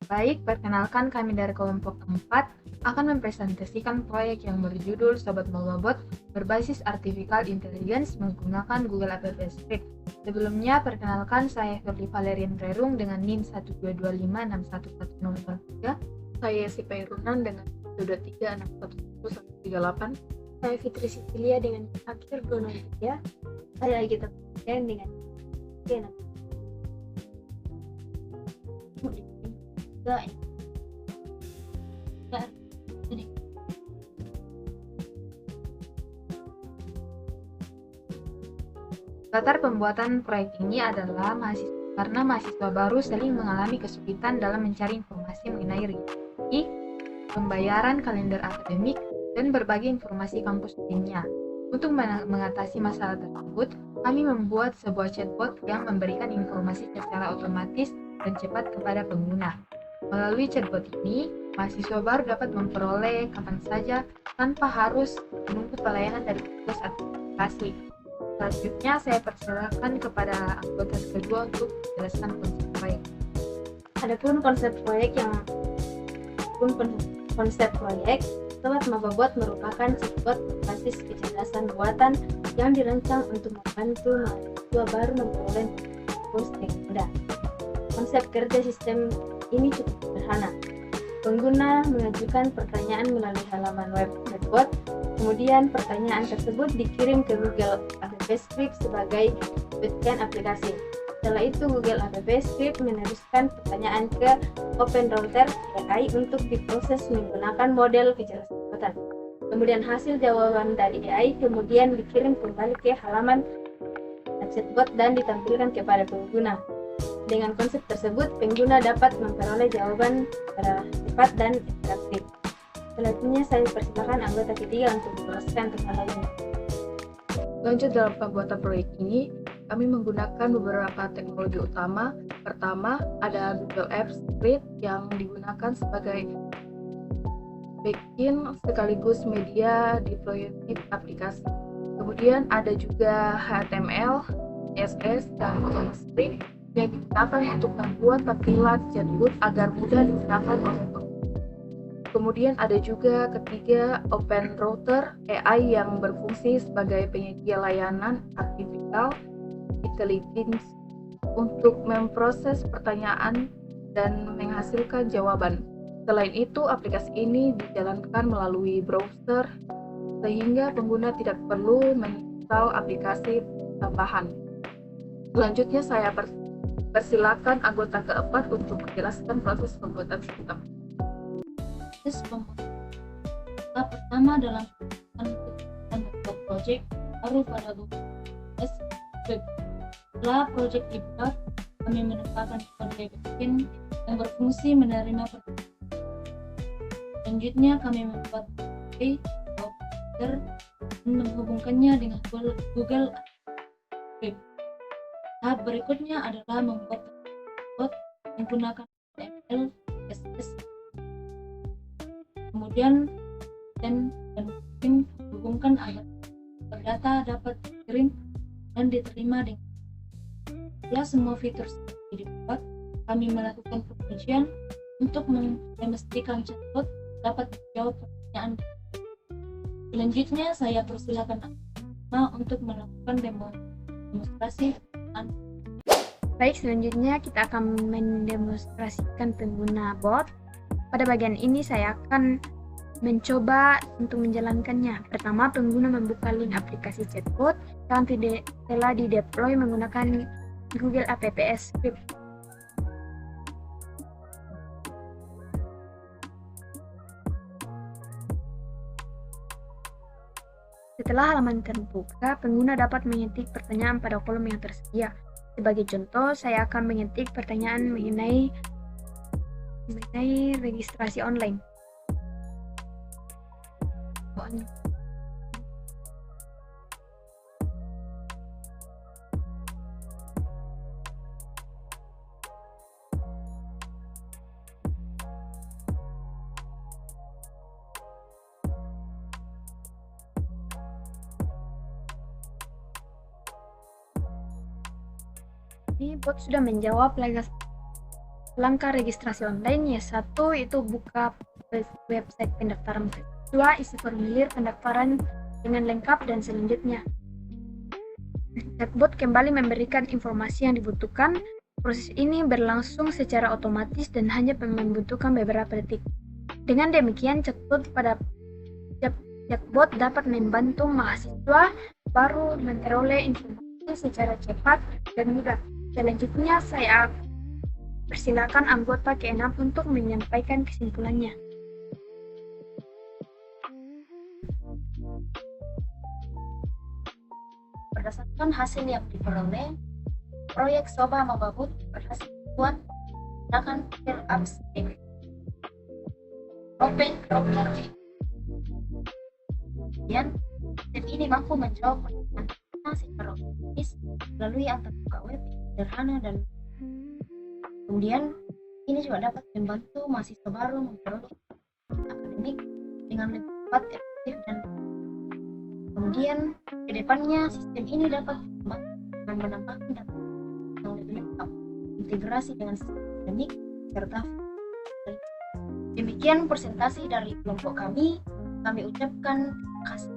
Baik, perkenalkan kami dari kelompok 4 akan mempresentasikan proyek yang berjudul Sobat Mobabot berbasis Artificial Intelligence menggunakan Google Apps Script. Sebelumnya, perkenalkan saya Firly Valerian Rerung dengan NIM 122561103. Saya Sipai Runan dengan 223611138. Saya Fitri Sicilia dengan akhir 203. Saya Agita dengan 3. Latar pembuatan proyek ini adalah karena mahasiswa baru sering mengalami kesulitan dalam mencari informasi mengenai registrasi, pembayaran, kalender akademik, dan berbagai informasi kampus lainnya. Untuk mengatasi masalah tersebut, kami membuat sebuah chatbot yang memberikan informasi secara otomatis dan cepat kepada pengguna. Melalui chatbot ini, mahasiswa baru dapat memperoleh kapan saja tanpa harus menunggu pelayanan dari petugas administrasi. Selanjutnya, saya persilakan kepada anggota kedua untuk menjelaskan konsep proyek. Adapun konsep proyek, Sobat Mobabot merupakan chatbot berbasis kecerdasan buatan yang dirancang untuk membantu mahasiswa baru memperoleh informasi dengan mudah. Konsep kerja sistem ini cukup sederhana. Pengguna mengajukan pertanyaan melalui halaman web chatbot, kemudian pertanyaan tersebut dikirim ke Google Apps Script sebagai backend aplikasi. Setelah itu Google Apps Script meneruskan pertanyaan ke Open Router AI untuk diproses menggunakan model kecerdasan buatan. Kemudian hasil jawaban dari AI kemudian dikirim kembali ke halaman chatbot dan ditampilkan kepada pengguna. Dengan konsep tersebut, pengguna dapat memperoleh jawaban secara cepat dan interaktif. Selanjutnya saya persilakan anggota ketiga untuk menjelaskan tentang hal ini. Lanjut dalam pembuatan proyek ini, kami menggunakan beberapa teknologi utama. Pertama, ada Google Apps Script yang digunakan sebagai backend sekaligus media deployment aplikasi. Kemudian ada juga HTML, CSS, dan JavaScript yang digunakan untuk membuat tampilan chatbot agar mudah digunakan oleh pengguna. Kemudian ada juga ketiga, Open Router AI yang berfungsi sebagai penyedia layanan artificial intelligence untuk memproses pertanyaan dan menghasilkan jawaban. Selain itu, aplikasi ini dijalankan melalui browser sehingga pengguna tidak perlu menginstal aplikasi tambahan. Selanjutnya saya persilakan anggota keempat untuk menjelaskan proses pembuatan sistem. Proses pembuatan pertama dalam membuat project baru pada Google Apps Script. Setelah project dibuat, kami menempatkan kode backend yang berfungsi menerima pertanyaan. Selanjutnya kami membuat API dan menghubungkannya dengan Google Script. Tahap berikutnya adalah membuat bot menggunakan HTML, CSS, kemudian dan menghubungkan agar data dapat dikirim dan diterima dengan. Setelah semua fitur dibuat, kami melakukan pengujian untuk memastikan chatbot dapat menjawab pertanyaan. Selanjutnya saya persilakan untuk melakukan demonstrasi. Baik, selanjutnya kita akan mendemonstrasikan pengguna bot. Pada bagian ini saya akan mencoba untuk menjalankannya. Pertama, pengguna membuka link aplikasi chatbot yang telah dideploy menggunakan Google Apps Script. Setelah halaman terbuka, pengguna dapat mengetik pertanyaan pada kolom yang tersedia. Sebagai contoh, saya akan mengetik pertanyaan mengenai registrasi online. Ini bot sudah menjawab langkah registrasi online. Satu itu buka website pendaftaran mahasiswa, isi formulir pendaftaran dengan lengkap, dan selanjutnya chatbot kembali memberikan informasi yang dibutuhkan. Proses ini berlangsung secara otomatis dan hanya membutuhkan beberapa detik. Dengan demikian, chatbot dapat membantu mahasiswa baru memperoleh informasi secara cepat dan mudah. Selanjutnya, saya persilakan anggota K6 untuk menyampaikan kesimpulannya. Berdasarkan hasil yang diperoleh, proyek Soba Mababut berhasil dibuat menggunakan file abstrak open.org. Kemudian, sistem ini mampu menjawab pertanyaan secara otomatis melalui akta buka web yang sederhana dan kemudian ini juga dapat membantu mahasiswa baru memperoleh akademik dengan lebih cepat, efektif, dan kemudian kedepannya sistem ini dapat dengan menambahkan data yang lebih lengkap, integrasi dengan sistem akademik, serta demikian presentasi dari kelompok kami ucapkan terima kasih.